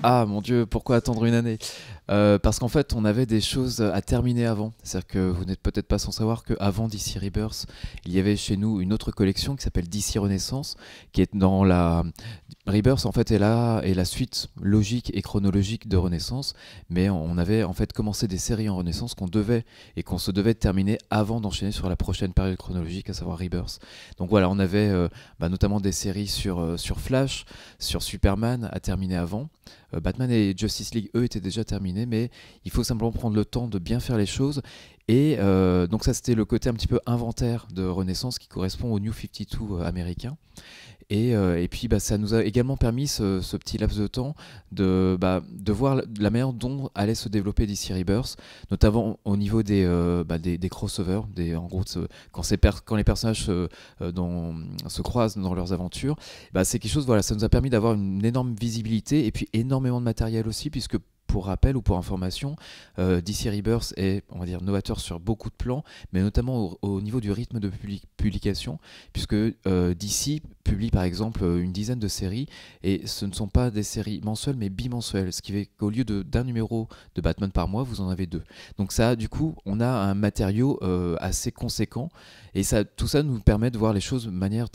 Ah mon Dieu, pourquoi attendre une année? Parce qu'en fait, on avait des choses à terminer avant. C'est-à-dire que vous n'êtes peut-être pas sans savoir qu'avant DC Rebirth, il y avait chez nous une autre collection qui s'appelle DC Renaissance, qui est dans la... Rebirth, en fait, est la suite logique et chronologique de Renaissance, mais on avait en fait commencé des séries en Renaissance qu'on devait et qu'on se devait terminer avant d'enchaîner sur la prochaine période chronologique, à savoir Rebirth. Donc voilà, on avait notamment des séries sur Flash, sur Superman à terminer avant. Batman et Justice League, eux, étaient déjà terminés, mais il faut simplement prendre le temps de bien faire les choses. Et donc ça, c'était le côté un petit peu inventaire de Renaissance qui correspond au New 52 américain. Et puis, ça nous a également permis, ce petit laps de temps, de voir la manière dont allait se développer DC Rebirth, notamment au niveau des crossovers, en gros, quand les personnages se croisent dans leurs aventures. C'est quelque chose, voilà, ça nous a permis d'avoir une énorme visibilité et puis énormément de matériel aussi, puisque pour rappel ou pour information, DC Rebirth est, on va dire, novateur sur beaucoup de plans, mais notamment au niveau du rythme de publication, puisque DC publie par exemple une dizaine de séries, et ce ne sont pas des séries mensuelles, mais bimensuelles, ce qui fait qu'au lieu d'un numéro de Batman par mois, vous en avez deux. Donc ça, du coup, on a un matériau assez conséquent, et tout ça nous permet de voir les choses de manière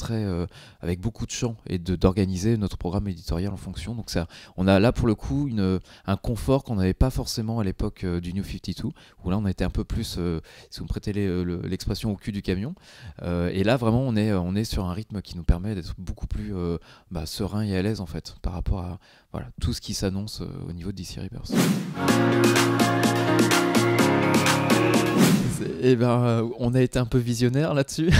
avec beaucoup de champs, et d'organiser notre programme éditorial en fonction. Donc ça, on a là pour le coup un confort qu'on n'avait pas forcément à l'époque du New 52, où là on était un peu plus, si vous me prêtez l'expression, au cul du camion. Et là vraiment on est sur un rythme qui nous permet d'être beaucoup plus serein et à l'aise en fait, par rapport à voilà, tout ce qui s'annonce au niveau de DC Rebirth. On a été un peu visionnaire là-dessus.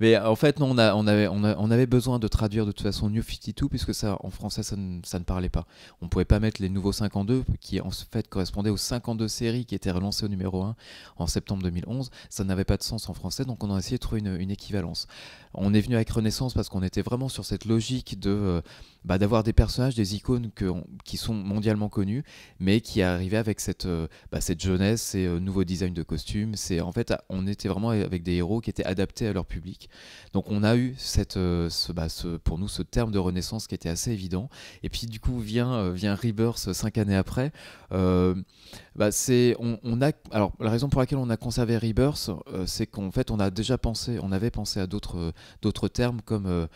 Mais en fait, non, on avait besoin de traduire de toute façon New 52, puisque ça, en français, ça ne parlait pas. On ne pouvait pas mettre les nouveaux 52, qui en fait correspondaient aux 52 séries qui étaient relancées au numéro 1 en septembre 2011. Ça n'avait pas de sens en français, donc on a essayé de trouver une équivalence. On est venu avec Renaissance parce qu'on était vraiment sur cette logique d'avoir des personnages, des icônes qui sont mondialement connus, mais qui arrivaient avec cette jeunesse, ces nouveaux designs de costumes. En fait, on était vraiment avec des héros qui étaient adaptés à leur public. Donc on a eu pour nous ce terme de Renaissance qui était assez évident. Et puis du coup vient Rebirth 5 années après. Alors la raison pour laquelle on a conservé Rebirth, c'est qu'en fait on avait pensé à d'autres termes comme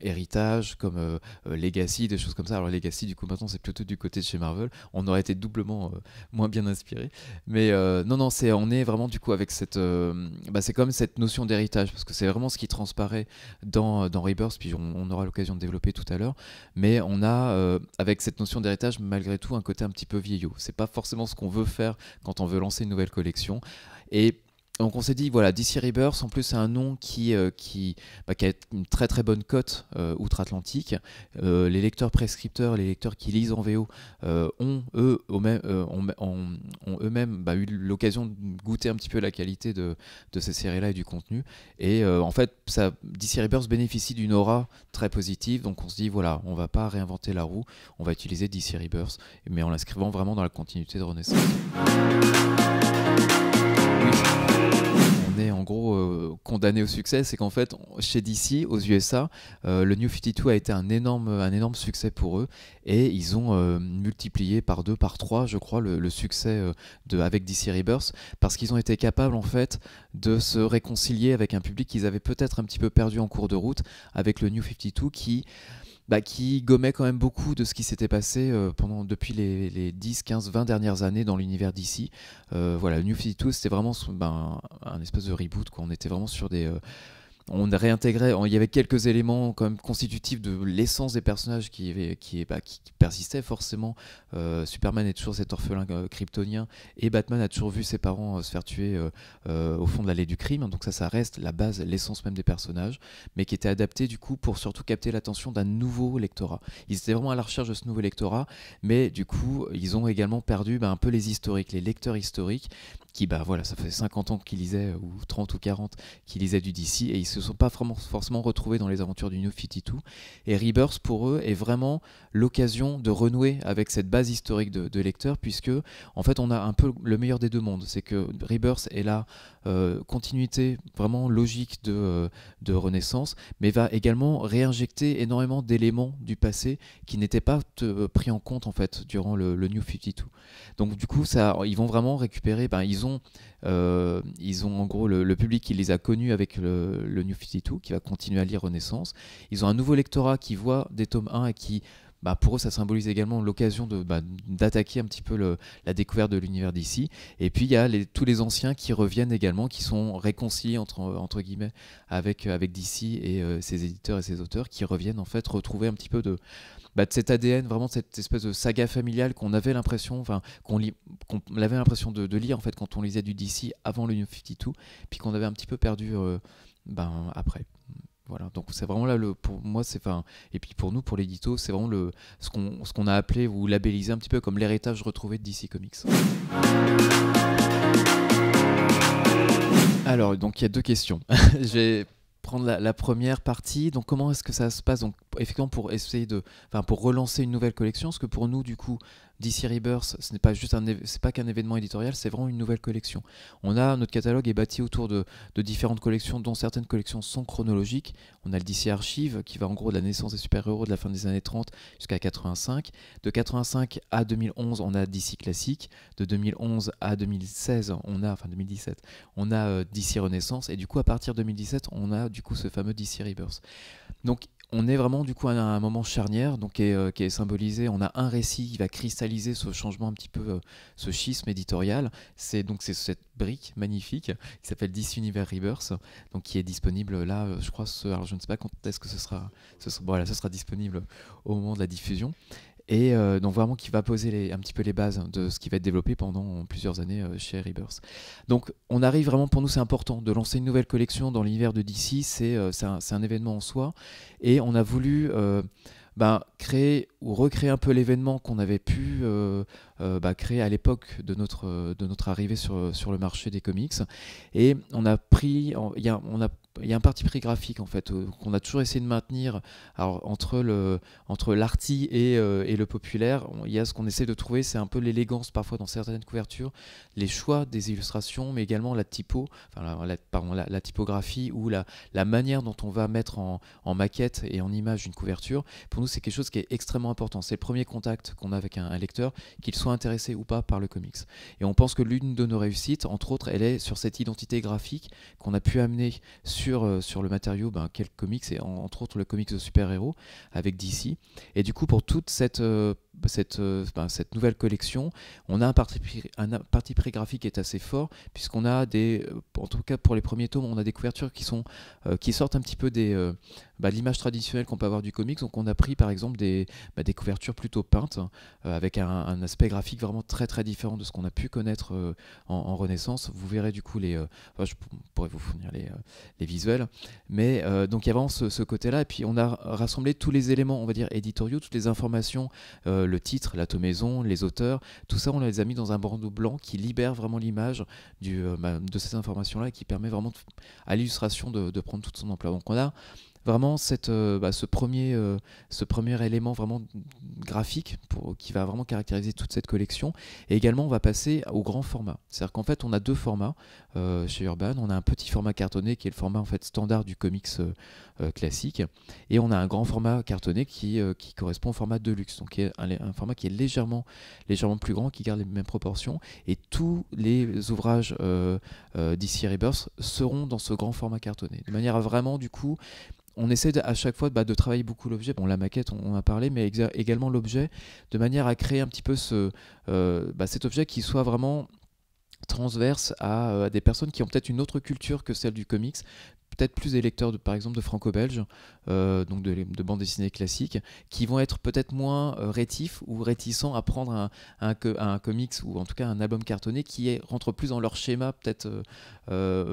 héritage, comme legacy, des choses comme ça. Alors legacy, du coup, maintenant, c'est plutôt du côté de chez Marvel. On aurait été doublement moins bien inspiré. Mais non, on est vraiment du coup avec c'est comme cette notion d'héritage, parce que c'est vraiment ce qui transparaît dans Rebirth, puis on aura l'occasion de développer tout à l'heure. Mais on a, avec cette notion d'héritage, malgré tout, un côté un petit peu vieillot. C'est pas forcément ce qu'on veut faire quand on veut lancer une nouvelle collection. Et donc on s'est dit, voilà, DC Rebirth, en plus c'est un nom qui a une très très bonne cote outre-Atlantique. Les lecteurs prescripteurs, les lecteurs qui lisent en VO ont eux-mêmes eu l'occasion de goûter un petit peu la qualité de ces séries-là et du contenu. Et en fait, DC Rebirth bénéficie d'une aura très positive, donc on se dit, voilà, on va pas réinventer la roue, on va utiliser DC Rebirth, mais en l'inscrivant vraiment dans la continuité de Renaissance. Oui. On est en gros condamné au succès, c'est qu'en fait chez DC aux USA, le New 52 a été un énorme succès pour eux, et ils ont multiplié par 2, par 3 je crois le succès avec DC Rebirth, parce qu'ils ont été capables en fait de se réconcilier avec un public qu'ils avaient peut-être un petit peu perdu en cours de route, avec le New 52 qui gommait quand même beaucoup de ce qui s'était passé depuis les 10, 15, 20 dernières années dans l'univers d'ici. Voilà, New 52, c'était vraiment un espèce de reboot, quoi. On était vraiment sur on réintégrait, il y avait quelques éléments quand même constitutifs de l'essence des personnages qui persistaient forcément. Superman est toujours cet orphelin kryptonien, et Batman a toujours vu ses parents se faire tuer au fond de l'allée du crime, donc ça reste la base, l'essence même des personnages, mais qui était adapté du coup pour surtout capter l'attention d'un nouveau lectorat. Ils étaient vraiment à la recherche de ce nouveau lectorat, mais du coup ils ont également perdu un peu les historiques, les lecteurs historiques, qui, bah voilà, ça fait 50 ans qu'ils lisaient, ou 30 ou 40, qu'ils lisaient du DC, et ils se sont pas forcément retrouvés dans les aventures du New 52. Et Rebirth, pour eux, est vraiment l'occasion de renouer avec cette base historique de lecteurs, puisque, en fait, on a un peu le meilleur des deux mondes. C'est que Rebirth est la continuité vraiment logique de Renaissance, mais va également réinjecter énormément d'éléments du passé qui n'étaient pas pris en compte, en fait, durant le New 52. Donc du coup, ils vont vraiment récupérer, ils ont en gros le public qui les a connus avec le New 52, qui va continuer à lire Renaissance. Ils ont un nouveau lectorat qui voit des tomes 1 et qui, pour eux, ça symbolise également l'occasion d'attaquer un petit peu la découverte de l'univers d'ici. Et puis il y a tous les anciens qui reviennent également, qui sont réconciliés entre guillemets avec DC et ses éditeurs et ses auteurs, qui reviennent en fait retrouver un petit peu de cet ADN, vraiment de cette espèce de saga familiale qu'on avait l'impression, qu'on avait l'impression de lire en fait quand on lisait du DC avant le New 52, puis qu'on avait un petit peu perdu après. Voilà, donc c'est vraiment là pour moi, et puis pour nous, pour l'édito, c'est vraiment ce qu'on a appelé ou labellisé un petit peu comme l'héritage retrouvé de DC Comics. Alors, donc il y a deux questions. Je vais prendre la première partie. Donc comment est-ce que ça se passe? Donc effectivement pour essayer pour relancer une nouvelle collection, parce que pour nous du coup DC Rebirth, ce n'est pas juste c'est pas qu'un événement éditorial, c'est vraiment une nouvelle collection. Notre catalogue est bâti autour de différentes collections, dont certaines collections sont chronologiques. On a le DC Archive qui va en gros de la naissance des super-héros de la fin des années 30 jusqu'à 85. De 85 à 2011, on a DC Classique. De 2011 à 2016, 2017, on a DC Renaissance. Et du coup, à partir de 2017, on a du coup ce fameux DC Rebirth. Donc on est vraiment du coup à un moment charnière, donc qui est symbolisé. On a un récit qui va cristalliser ce changement un petit peu, ce schisme éditorial. C'est cette brique magnifique qui s'appelle DC Universe Rebirth, donc qui est disponible là, je crois. Alors je ne sais pas quand est-ce que ce sera disponible au moment de la diffusion. Et donc vraiment qui va poser un petit peu les bases de ce qui va être développé pendant plusieurs années chez Rebirth. Donc on arrive vraiment, pour nous c'est important de lancer une nouvelle collection dans l'univers de DC, c'est un événement en soi, et on a voulu créer ou recréer un peu l'événement qu'on avait pu créer à l'époque de notre arrivée sur le marché des comics. Et on a pris, il y a un parti pris graphique en fait qu'on a toujours essayé de maintenir. Alors entre l'arty et le populaire, il y a ce qu'on essaie de trouver, c'est un peu l'élégance parfois dans certaines couvertures, les choix des illustrations, mais également la typographie ou la manière dont on va mettre en maquette et en image une couverture. Pour nous, c'est quelque chose qui est extrêmement important. C'est le premier contact qu'on a avec un lecteur, qu'il soit intéressé ou pas par le comics. Et on pense que l'une de nos réussites, entre autres, elle est sur cette identité graphique qu'on a pu amener sur le matériau quelques comics, et entre autres le comics de super-héros avec DC. Et du coup, pour toute cette nouvelle collection, on a un parti pris graphique qui est assez fort, puisqu'on a en tout cas pour les premiers tomes, on a des couvertures qui sortent un petit peu de l'image traditionnelle qu'on peut avoir du comics. Donc on a pris par exemple des couvertures plutôt peintes, avec un aspect graphique vraiment très très différent de ce qu'on a pu connaître en Renaissance. Vous verrez du coup je pourrais vous fournir les visuels, mais donc il y a vraiment ce côté-là. Et puis on a rassemblé tous les éléments, on va dire éditoriaux, toutes les informations, le titre, la tomaison, les auteurs, tout ça on les a mis dans un bandeau blanc qui libère vraiment l'image de ces informations-là, et qui permet vraiment à l'illustration de prendre toute son ampleur. Donc on a vraiment ce premier élément vraiment graphique qui va vraiment caractériser toute cette collection. Et également, on va passer au grand format. C'est-à-dire qu'en fait, on a deux formats chez Urban. On a un petit format cartonné qui est le format en fait standard du comics classique, et on a un grand format cartonné qui correspond au format Deluxe, donc qui est un format qui est légèrement plus grand, qui garde les mêmes proportions. Et tous les ouvrages DC Rebirth seront dans ce grand format cartonné, de manière à vraiment du coup on essaie à chaque fois de travailler beaucoup l'objet. Bon, la maquette, on en a parlé, mais également l'objet, de manière à créer un petit peu cet objet qui soit vraiment transverse à des personnes qui ont peut-être une autre culture que celle du comics, peut-être plus des lecteurs par exemple de franco-belge, donc de bande dessinée classique, qui vont être peut-être moins rétifs ou réticents à prendre un comics, ou en tout cas un album cartonné qui rentre plus dans leur schéma peut-être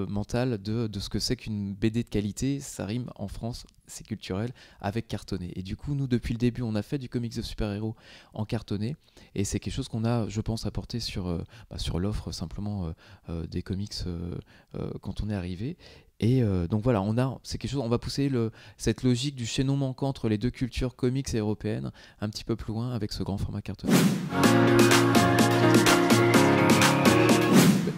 mental de ce que c'est qu'une BD de qualité. Ça rime en France c'est culturel, avec cartonné. Et du coup, nous, depuis le début, on a fait du comics de super-héros en cartonné, et c'est quelque chose qu'on a, je pense, apporté sur l'offre simplement des comics quand on est arrivé. Et donc voilà, c'est quelque chose, on va pousser cette logique du chaînon manquant entre les deux cultures comics et européennes un petit peu plus loin avec ce grand format cartonné.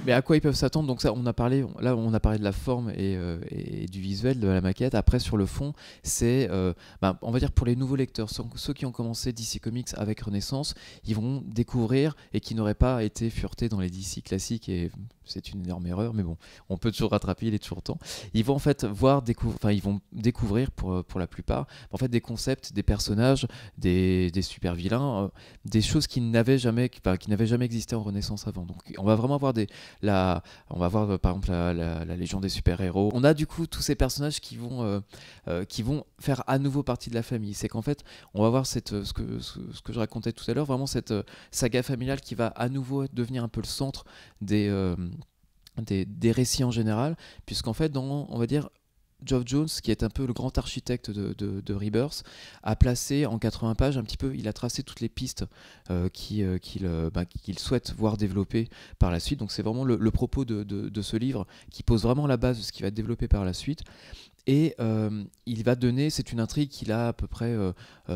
Mais à quoi ils peuvent s'attendre? Donc ça, on a parlé de la forme et du visuel de la maquette. Après, sur le fond, c'est, on va dire pour les nouveaux lecteurs, ceux qui ont commencé DC Comics avec Renaissance, ils vont découvrir, et qui n'auraient pas été furetés dans les DC classiques, et c'est une énorme erreur, mais bon, on peut toujours rattraper, il est toujours temps. Ils vont en fait ils vont découvrir pour la plupart, en fait, des concepts, des personnages, des super vilains, des choses qui n'avaient jamais existé en Renaissance avant. Donc, on va vraiment avoir on va voir par exemple la Légion des super-héros. On a du coup tous ces personnages qui vont faire à nouveau partie de la famille. C'est qu'en fait, on va voir ce que je racontais tout à l'heure, vraiment cette saga familiale qui va à nouveau devenir un peu le centre des récits en général, puisqu'en fait, on va dire, Geoff Johns, qui est un peu le grand architecte de Rebirth, a placé en 80 pages un petit peu, il a tracé toutes les pistes qu'il souhaite voir développer par la suite. Donc c'est vraiment le propos de ce livre qui pose vraiment la base de ce qui va être développé par la suite. Et il va donner, c'est une intrigue qu'il a à peu près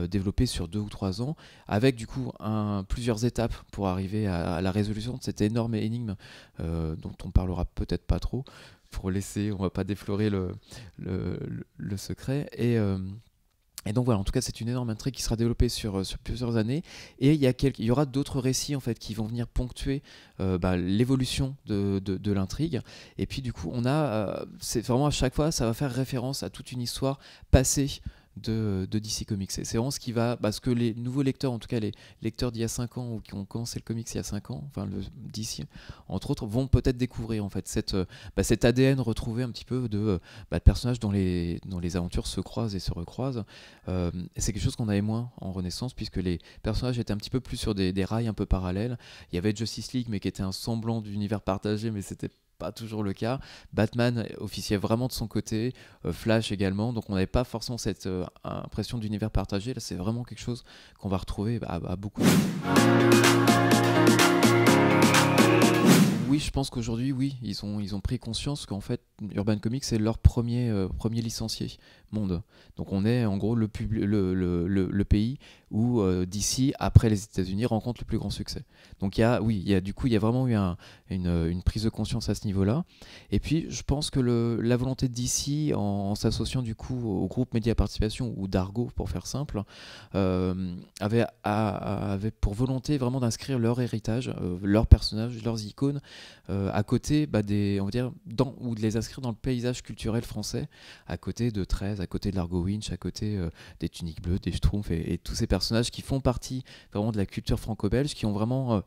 développée sur 2 ou 3 ans, avec du coup plusieurs étapes pour arriver à la résolution de cette énorme énigme dont on parlera peut-être pas trop, pour laisser, on va pas déflorer le secret. Et donc voilà, en tout cas, c'est une énorme intrigue qui sera développée sur plusieurs années, et il y aura d'autres récits en fait qui vont venir ponctuer l'évolution de l'intrigue. Et puis du coup, c'est vraiment à chaque fois, ça va faire référence à toute une histoire passée de DC Comics. C'est vraiment ce qui va, ce que les nouveaux lecteurs, en tout cas les lecteurs d'il y a 5 ans ou qui ont commencé le comics il y a 5 ans, enfin le DC entre autres, vont peut-être découvrir en fait cet ADN retrouvé un petit peu de personnages dont les aventures se croisent et se recroisent. C'est quelque chose qu'on avait moins en Renaissance, puisque les personnages étaient un petit peu plus sur des rails un peu parallèles. Il y avait Justice League, mais qui était un semblant d'univers partagé, mais c'était pas toujours le cas. Batman officiait vraiment de son côté, Flash également, donc on n'avait pas forcément cette impression d'univers partagé. Là, c'est vraiment quelque chose qu'on va retrouver à beaucoup. Oui, je pense qu'aujourd'hui, oui, ils ont pris conscience qu'en fait, Urban Comics, c'est leur premier licencié monde. Donc on est en gros le pays où DC, après les États-Unis, rencontre le plus grand succès. Donc il y a vraiment eu une prise de conscience à ce niveau-là. Et puis je pense que la volonté de DC, en s'associant du coup au groupe Média Participation, ou Dargo pour faire simple, avait pour volonté vraiment d'inscrire leur héritage, leurs personnages, leurs icônes à côté on va dire, ou de les inscrire dans le paysage culturel français, à côté de 13, à côté de Largo Winch, à côté des Tuniques Bleues, des Schtroumpfs et tous ces personnages qui font partie vraiment de la culture franco-belge, qui ont vraiment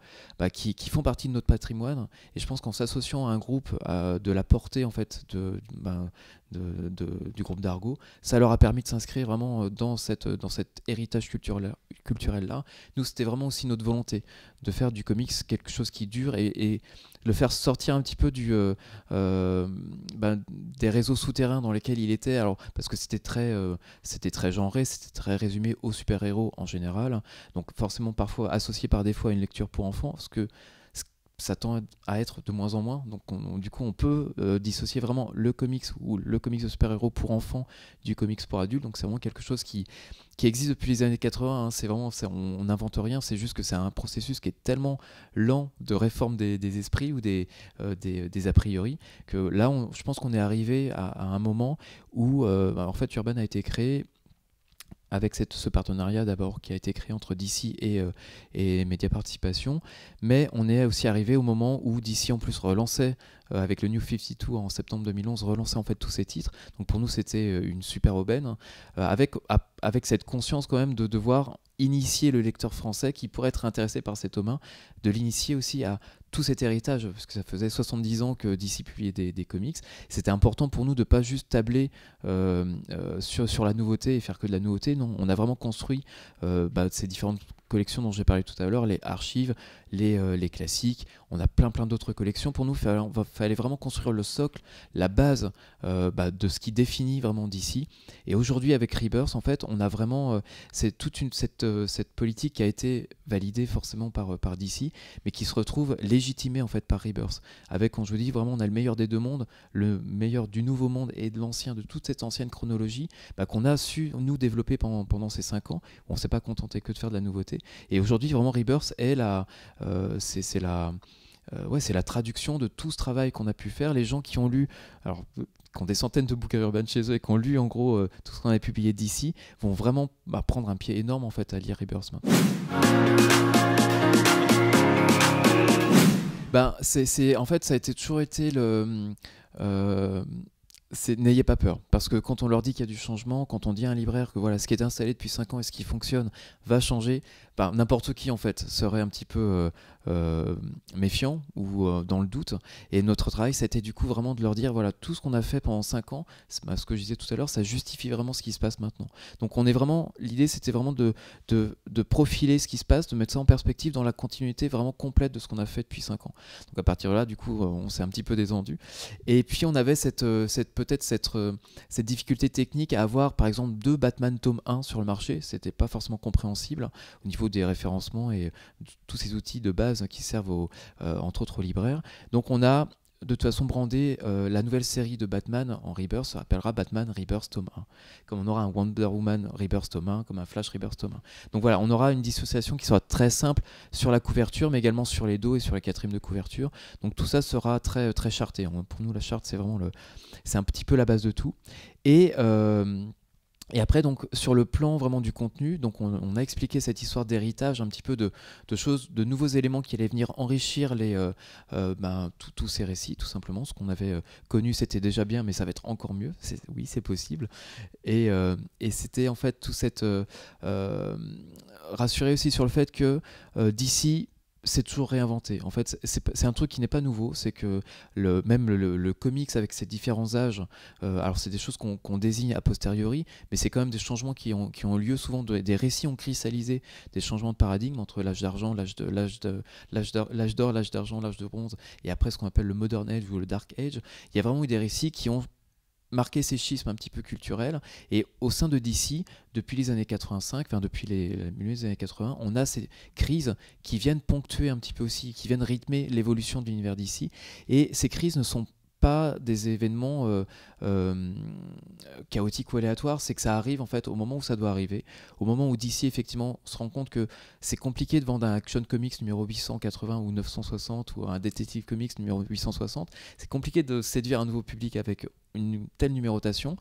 qui font partie de notre patrimoine. Et je pense qu'en s'associant à un groupe de la portée en fait du groupe Dargo, ça leur a permis de s'inscrire vraiment dans cet héritage culturel là. Nous, c'était vraiment aussi notre volonté de faire du comics quelque chose qui dure, et le faire sortir un petit peu des réseaux souterrains dans lesquels il était. Alors parce que c'était très genré, c'était très résumé aux super-héros en général, donc forcément parfois associé par défaut à une lecture pour enfants, parce que ça tend à être de moins en moins. Donc du coup on peut dissocier vraiment le comics ou le comics de super-héros pour enfants du comics pour adultes. Donc c'est vraiment quelque chose qui existe depuis les années 80, hein. C'est vraiment, on n'invente rien, c'est juste que c'est un processus qui est tellement lent de réforme des esprits ou des a priori, que là je pense qu'on est arrivé à un moment où en fait Urban a été créé avec ce partenariat d'abord qui a été créé entre DC et Média Participation, mais on est aussi arrivé au moment où DC en plus relançait avec le New 52 en septembre 2011, relançait en fait tous ses titres. Donc pour nous c'était une super aubaine, avec cette conscience quand même de devoir initier le lecteur français qui pourrait être intéressé par cet Omin, de l'initier aussi à tout cet héritage, parce que ça faisait 70 ans que DC publiait des comics. C'était important pour nous de ne pas juste tabler sur la nouveauté et faire que de la nouveauté. Non, on a vraiment construit ces différentes collections dont j'ai parlé tout à l'heure, les archives, les classiques. On a plein d'autres collections. Pour nous, il fallait vraiment construire le socle, la base de ce qui définit vraiment DC. Et aujourd'hui, avec Rebirth, en fait, on a vraiment c'est toute cette politique qui a été validée forcément par DC, mais qui se retrouve légitimée en fait par Rebirth. Avec, quand je vous dis vraiment, on a le meilleur des deux mondes, le meilleur du nouveau monde et de l'ancien, de toute cette ancienne chronologie qu'on a su nous développer pendant ces 5 ans. On ne s'est pas contenté que de faire de la nouveauté. Et aujourd'hui, vraiment, Rebirth est c'est la traduction de tout ce travail qu'on a pu faire. Les gens qui ont lu, alors qui ont des centaines de bouquins urbains chez eux et qui ont lu en gros tout ce qu'on avait publié d'ici, vont vraiment prendre un pied énorme en fait à lire Rebirth maintenant. En fait, ça a toujours été n'ayez pas peur, parce que quand on leur dit qu'il y a du changement, quand on dit à un libraire que voilà, ce qui est installé depuis 5 ans et ce qui fonctionne va changer, n'importe qui en fait serait un petit peu méfiant ou dans le doute. Et notre travail, ça a été du coup vraiment de leur dire voilà, tout ce qu'on a fait pendant 5 ans, ce que je disais tout à l'heure, ça justifie vraiment ce qui se passe maintenant. Donc on est vraiment, l'idée c'était vraiment de profiler ce qui se passe, de mettre ça en perspective dans la continuité vraiment complète de ce qu'on a fait depuis 5 ans. Donc à partir de là, du coup, on s'est un petit peu détendu. Et puis on avait cette difficulté technique à avoir par exemple 2 Batman tome 1 sur le marché. C'était pas forcément compréhensible au niveau des référencements et tous ces outils de base qui servent entre autres aux libraires. Donc on a de toute façon brandé la nouvelle série de Batman en Rebirth, ça s'appellera Batman Rebirth tome 1. Comme on aura un Wonder Woman Rebirth tome 1, comme un Flash Rebirth tome 1. Donc voilà, on aura une dissociation qui sera très simple sur la couverture, mais également sur les dos et sur la quatrième de couverture. Donc tout ça sera très, très charté. Pour nous, la charte, c'est vraiment c'est un petit peu la base de tout. Et après, donc, sur le plan vraiment du contenu, donc on a expliqué cette histoire d'héritage, un petit peu de choses, de nouveaux éléments qui allaient venir enrichir tous ces récits, tout simplement. Ce qu'on avait connu, c'était déjà bien, mais ça va être encore mieux. Oui, c'est possible. Et c'était en fait tout cette rassurer aussi sur le fait que d'ici c'est toujours réinventé. En fait, c'est un truc qui n'est pas nouveau. C'est que même le comics avec ses différents âges, alors c'est des choses qu'on désigne a posteriori, mais c'est quand même des changements qui ont lieu souvent, des récits ont cristallisé, des changements de paradigme entre l'âge d'argent, l'âge d'or, l'âge d'argent, l'âge de bronze, et après ce qu'on appelle le Modern Age ou le Dark Age. Il y a vraiment eu des récits qui ont marquer ces schismes un petit peu culturels, et au sein de DC, depuis les années 85, depuis le milieu des années 80, on a ces crises qui viennent ponctuer un petit peu aussi, qui viennent rythmer l'évolution de l'univers DC, et ces crises ne sont pas des événements chaotiques ou aléatoires, c'est que ça arrive en fait au moment où ça doit arriver, au moment où DC effectivement se rend compte que c'est compliqué de vendre un Action Comics numéro 880 ou 960 ou un Detective Comics numéro 860, c'est compliqué de séduire un nouveau public avec une telle numérotation.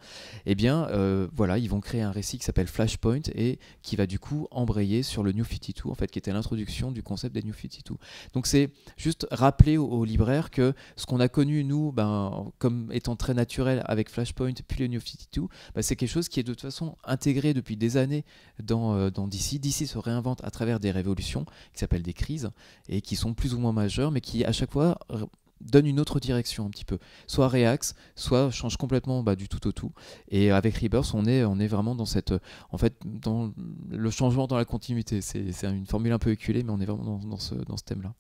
Eh bien voilà, ils vont créer un récit qui s'appelle Flashpoint et qui va du coup embrayer sur le New 52 en fait, qui était l'introduction du concept des New 52. Donc c'est juste rappeler aux libraires que ce qu'on a connu nous comme étant très naturel avec Flashpoint puis le New 52, c'est quelque chose qui est de toute façon intégré depuis des années dans DC. DC se réinvente à travers des révolutions qui s'appellent des crises et qui sont plus ou moins majeures, mais qui à chaque fois donne une autre direction un petit peu, soit réaxe, soit change complètement du tout au tout. Et avec Rebirth, on est vraiment dans dans le changement dans la continuité. C'est une formule un peu éculée, mais on est vraiment dans ce thème-là.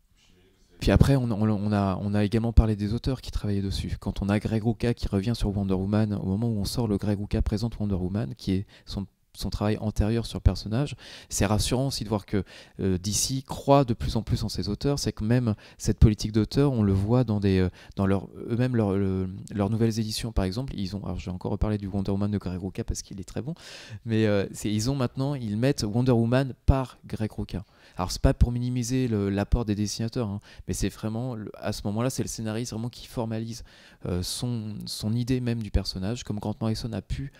Puis après, on a également parlé des auteurs qui travaillaient dessus. Quand on a Greg Rucka qui revient sur Wonder Woman, au moment où on sort le Greg Rucka présente Wonder Woman, qui est son travail antérieur sur le personnage, c'est rassurant aussi de voir que DC croit de plus en plus en ses auteurs. C'est que même cette politique d'auteur, on le voit dans eux-mêmes leurs nouvelles éditions, par exemple. Alors je vais encore reparler du Wonder Woman de Greg Rucka parce qu'il est très bon, mais ils mettent Wonder Woman par Greg Rucka. Alors c'est pas pour minimiser l'apport des dessinateurs, hein, mais c'est vraiment à ce moment-là, c'est le scénariste vraiment qui formalise son idée même du personnage, comme Grant Morrison a pu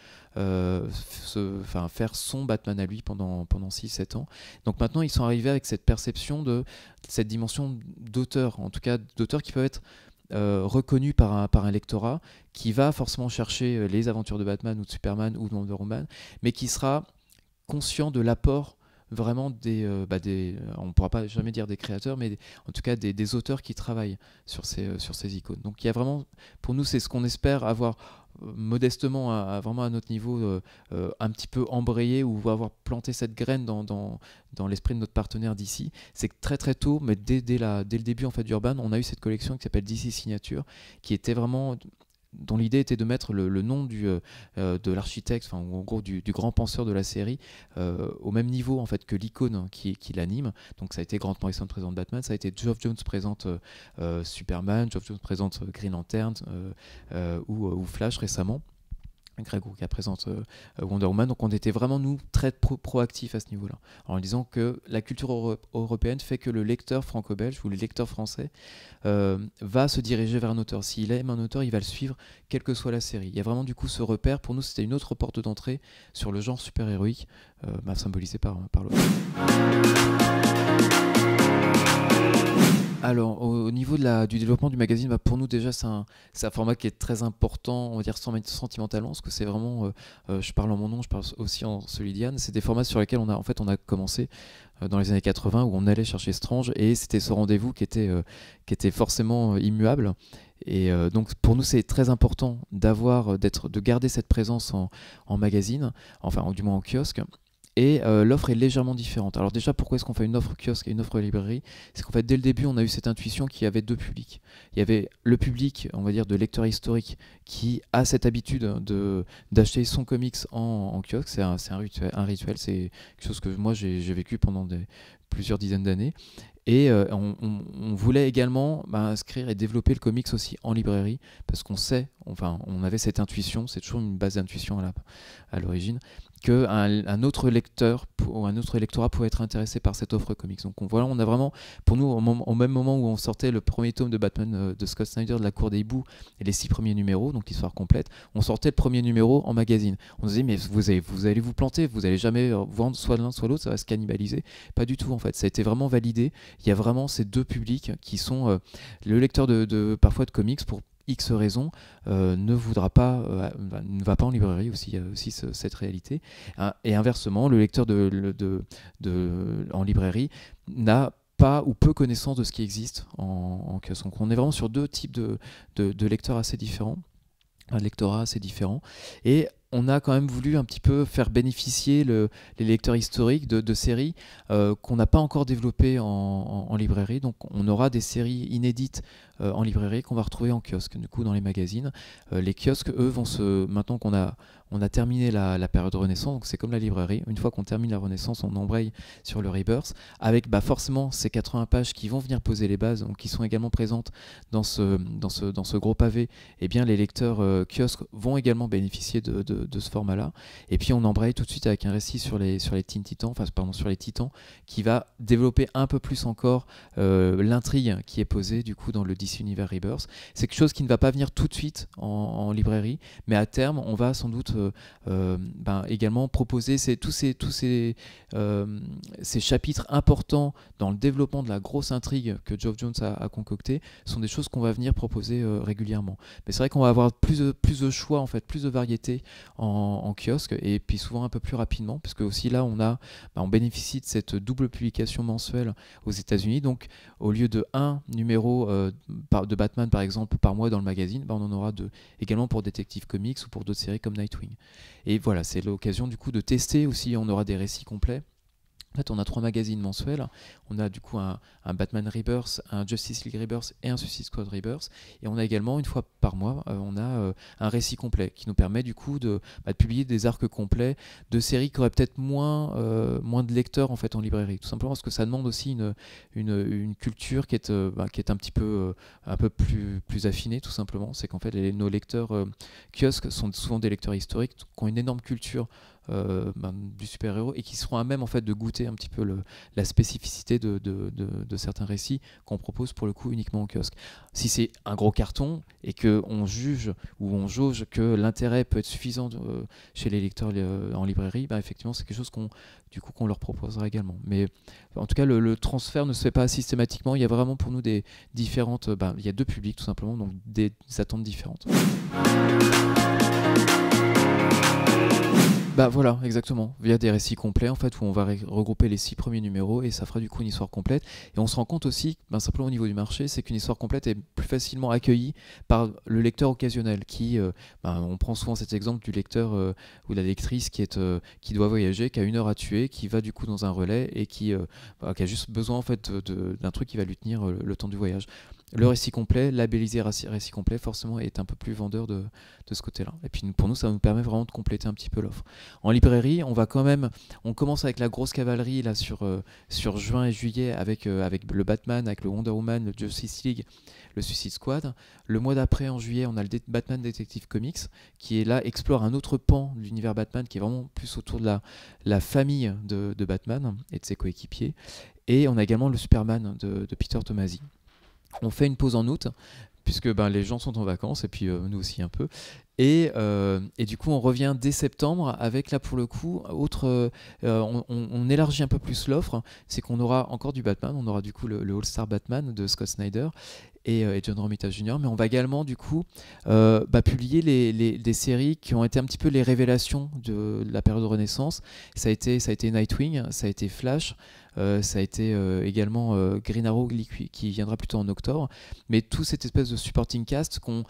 faire son Batman à lui pendant 6-7 ans. Donc maintenant ils sont arrivés avec cette perception de cette dimension d'auteur, en tout cas d'auteurs qui peuvent être reconnus par un lectorat qui va forcément chercher les aventures de Batman ou de Superman ou de Wonder Woman, mais qui sera conscient de l'apport vraiment on ne pourra pas jamais dire des créateurs, mais en tout cas des auteurs qui travaillent sur ces icônes. Donc il y a vraiment, pour nous, c'est ce qu'on espère avoir modestement, vraiment à notre niveau, un petit peu embrayé ou avoir planté cette graine dans l'esprit de notre partenaire d'ici. C'est que très très tôt, mais dès le début en fait d'Urban, on a eu cette collection qui s'appelle DC Signature, qui était vraiment, dont l'idée était de mettre le nom de l'architecte, enfin en gros du grand penseur de la série, au même niveau en fait que l'icône qui l'anime. Donc ça a été Grant Morrison présente Batman, ça a été Geoff Jones présente Superman, Geoff Jones présente Green Lantern ou Flash récemment. Greg Rucka présente Wonder Woman. Donc on était vraiment, nous, très proactifs à ce niveau-là, en disant que la culture européenne fait que le lecteur franco-belge ou le lecteur français va se diriger vers un auteur. S'il aime un auteur, il va le suivre, quelle que soit la série. Il y a vraiment du coup ce repère. Pour nous, c'était une autre porte d'entrée sur le genre super-héroïque, symbolisé par l'auteur. Alors, au niveau du développement du magazine, pour nous déjà, c'est un format qui est très important, on va dire sentimentalement, parce que c'est vraiment, je parle en mon nom, je parle aussi en celui d'Yann, c'est des formats sur lesquels on a commencé dans les années 80, où on allait chercher Strange, et c'était ce rendez-vous qui était forcément immuable. Et donc pour nous, c'est très important de garder cette présence en magazine, enfin du moins en kiosque. Et l'offre est légèrement différente. Alors déjà, pourquoi est-ce qu'on fait une offre kiosque et une offre librairie? C'est qu'en fait, dès le début, on a eu cette intuition qu'il y avait deux publics. Il y avait le public, on va dire, de lecteurs historiques qui a cette habitude d'acheter son comics en kiosque. C'est un rituel, c'est quelque chose que moi, j'ai vécu pendant plusieurs dizaines d'années. Et on voulait également inscrire et développer le comics aussi en librairie, parce qu'on avait cette intuition, c'est toujours une base d'intuition à l'origine, qu'un autre lecteur ou un autre lectorat pouvait être intéressé par cette offre comics. Donc on a vraiment, pour nous, au même moment où on sortait le premier tome de Batman de Scott Snyder, de la Cour des Hiboux, et les 6 premiers numéros, donc l'histoire complète, on sortait le premier numéro en magazine. On se disait, mais vous allez vous planter, vous allez jamais vendre soit l'un soit l'autre, ça va se cannibaliser. Pas du tout en fait, ça a été vraiment validé. Il y a vraiment ces deux publics qui sont le lecteur parfois de comics pour X raisons ne va pas en librairie aussi. Il y a aussi cette réalité. Et inversement, le lecteur en librairie n'a pas ou peu connaissance de ce qui existe en kiosque. Donc on est vraiment sur deux types de lecteurs assez différents, un lectorat assez différent. Et on a quand même voulu un petit peu faire bénéficier les lecteurs historiques de séries qu'on n'a pas encore développées en librairie. Donc on aura des séries inédites en librairie qu'on va retrouver en kiosque, du coup dans les magazines. Les kiosques, eux, maintenant qu'on a terminé la période Renaissance, donc c'est comme la librairie. Une fois qu'on termine la Renaissance, on embraye sur le Rebirth, avec forcément ces 80 pages qui vont venir poser les bases, donc qui sont également présentes dans ce gros pavé. Eh bien, les lecteurs kiosques vont également bénéficier de ce format-là. Et puis on embraye tout de suite avec un récit sur les Teen Titans, sur les Titans, qui va développer un peu plus encore l'intrigue qui est posée du coup dans le DC Universe Rebirth. C'est quelque chose qui ne va pas venir tout de suite en librairie, mais à terme, on va sans doute également proposer tous ces chapitres importants dans le développement de la grosse intrigue que Geoff Jones a concoctée, sont des choses qu'on va venir proposer régulièrement. Mais c'est vrai qu'on va avoir plus de choix, en fait, plus de variété en kiosque, et puis souvent un peu plus rapidement, puisque aussi là on bénéficie de cette double publication mensuelle aux États-Unis. Donc au lieu de un numéro de Batman par exemple par mois dans le magazine, on en aura deux également pour Detective Comics ou pour d'autres séries comme Nightwing. Et voilà, c'est l'occasion du coup de tester aussi. On aura des récits complets. En fait, on a 3 magazines mensuels. On a du coup un Batman Rebirth, un Justice League Rebirth et un Suicide Squad Rebirth. Et on a également, une fois par mois, un récit complet qui nous permet du coup de publier des arcs complets de séries qui auraient peut-être moins de lecteurs en fait en librairie. Tout simplement parce que ça demande aussi une culture qui est un petit peu un peu plus affinée, tout simplement. C'est qu'en fait nos lecteurs kiosques sont souvent des lecteurs historiques qui ont une énorme culture du super-héros et qui seront à même en fait de goûter un petit peu la spécificité de certains récits qu'on propose pour le coup uniquement en kiosque. Si c'est un gros carton et qu'on juge ou on jauge que l'intérêt peut être suffisant chez les lecteurs en librairie, effectivement c'est quelque chose qu'on leur proposera également. Mais en tout cas le transfert ne se fait pas systématiquement. Il y a vraiment pour nous des différentes, il y a deux publics tout simplement, donc des attentes différentes. Bah voilà, exactement. Via des récits complets, en fait, où on va regrouper les 6 premiers numéros et ça fera du coup une histoire complète. Et on se rend compte aussi, ben, simplement au niveau du marché, c'est qu'une histoire complète est plus facilement accueillie par le lecteur occasionnel qui, ben, on prend souvent cet exemple du lecteur ou de la lectrice qui doit voyager, qui a 1 heure à tuer, qui va du coup dans un relais et qui a juste besoin en fait d'un truc qui va lui tenir le temps du voyage. Le récit complet, labellisé récit complet, forcément est un peu plus vendeur de ce côté-là. Et puis pour nous, ça nous permet vraiment de compléter un petit peu l'offre. En librairie, on commence avec la grosse cavalerie là sur juin et juillet avec le Batman, avec le Wonder Woman, le Justice League, le Suicide Squad. Le mois d'après, en juillet, on a le Batman Detective Comics qui est là, explore un autre pan de l'univers Batman qui est vraiment plus autour de la famille de Batman et de ses coéquipiers. Et on a également le Superman de Peter Tomasi. On fait une pause en août, puisque ben, les gens sont en vacances, et puis nous aussi un peu. Et du coup, on revient dès septembre avec, là, pour le coup, on élargit un peu plus l'offre. C'est qu'on aura encore du Batman, on aura du coup le All-Star Batman de Scott Snyder et John Romita Jr. Mais on va également, du coup, publier des séries qui ont été un petit peu les révélations de la période de Renaissance. Ça a été Nightwing, ça a été Flash, ça a été également Green Arrow qui viendra plutôt en octobre. Mais tout cette espèce de supporting cast qu'on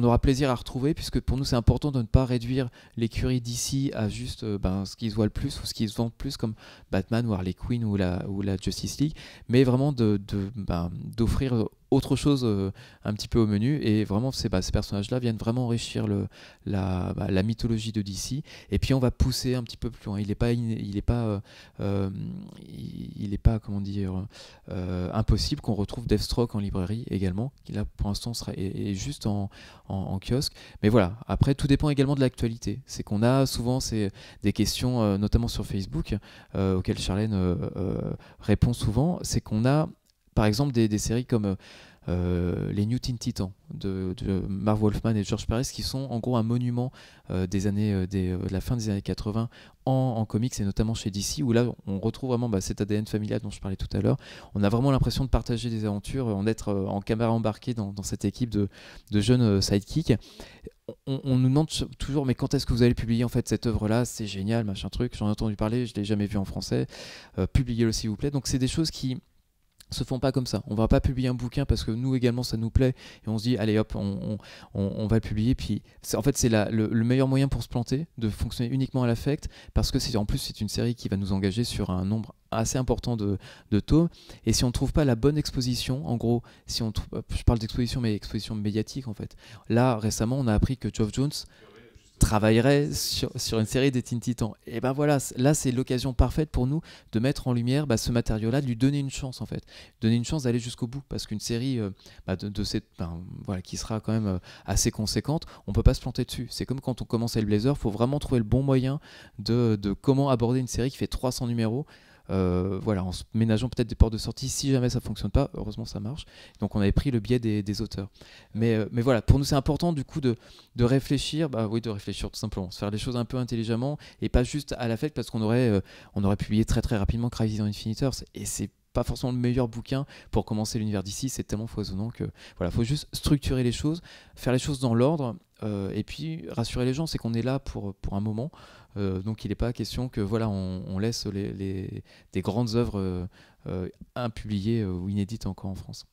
aura plaisir à retrouver, puisque pour nous c'est important de ne pas réduire l'écurie d'ici à juste ce qui se voit le plus ou ce qui se vend le plus comme Batman ou Harley Quinn ou la Justice League, mais vraiment d'offrir autre chose un petit peu au menu, et vraiment ces personnages-là viennent vraiment enrichir la mythologie de DC, et puis on va pousser un petit peu plus loin. Il est pas comment dire impossible qu'on retrouve Deathstroke en librairie également, qui là pour l'instant est juste en kiosque, mais voilà, après tout dépend également de l'actualité. C'est qu'on a souvent des questions notamment sur Facebook auxquelles Charlène répond souvent. C'est qu'on a par exemple des séries comme les New Teen Titans de Marv Wolfman et George Perez, qui sont en gros un monument de la fin des années 80 en comics, et notamment chez DC, où là on retrouve vraiment cet ADN familial dont je parlais tout à l'heure. On a vraiment l'impression de partager des aventures, d'être en caméra embarquée dans cette équipe de jeunes sidekicks. On nous demande toujours, mais quand est-ce que vous allez publier en fait cette œuvre-là? C'est génial, machin truc, j'en ai entendu parler, je l'ai jamais vu en français, publiez-le s'il vous plaît. Donc c'est des choses qui se font pas comme ça. On va pas publier un bouquin parce que nous également ça nous plaît et on se dit allez hop on va le publier. Puis en fait c'est le meilleur moyen pour se planter, de fonctionner uniquement à l'affect, parce que en plus c'est une série qui va nous engager sur un nombre assez important de tomes, et si on ne trouve pas la bonne exposition, en gros je parle d'exposition mais exposition médiatique en fait. Là récemment on a appris que Geoff Jones travaillerait sur une série des Teen Titans. Et ben voilà, là c'est l'occasion parfaite pour nous de mettre en lumière ce matériau-là, de lui donner une chance en fait, donner une chance d'aller jusqu'au bout, parce qu'une série qui sera quand même assez conséquente, on peut pas se planter dessus. C'est comme quand on commence Hellblazer, faut vraiment trouver le bon moyen de comment aborder une série qui fait 300 numéros. En se ménageant peut-être des portes de sortie si jamais ça fonctionne pas. Heureusement ça marche, donc on avait pris le biais des auteurs, mais voilà, pour nous c'est important du coup de réfléchir, de réfléchir tout simplement, se faire les choses un peu intelligemment et pas juste à l'affect, parce qu'on aurait publié très très rapidement Crisis on Infinite Earths, et c'est pas forcément le meilleur bouquin pour commencer l'univers d'ici, c'est tellement foisonnant que voilà, faut juste structurer les choses, faire les choses dans l'ordre, et puis rassurer les gens, c'est qu'on est là pour un moment. Donc il n'est pas question que voilà, on laisse des grandes œuvres impubliées ou inédites encore en France.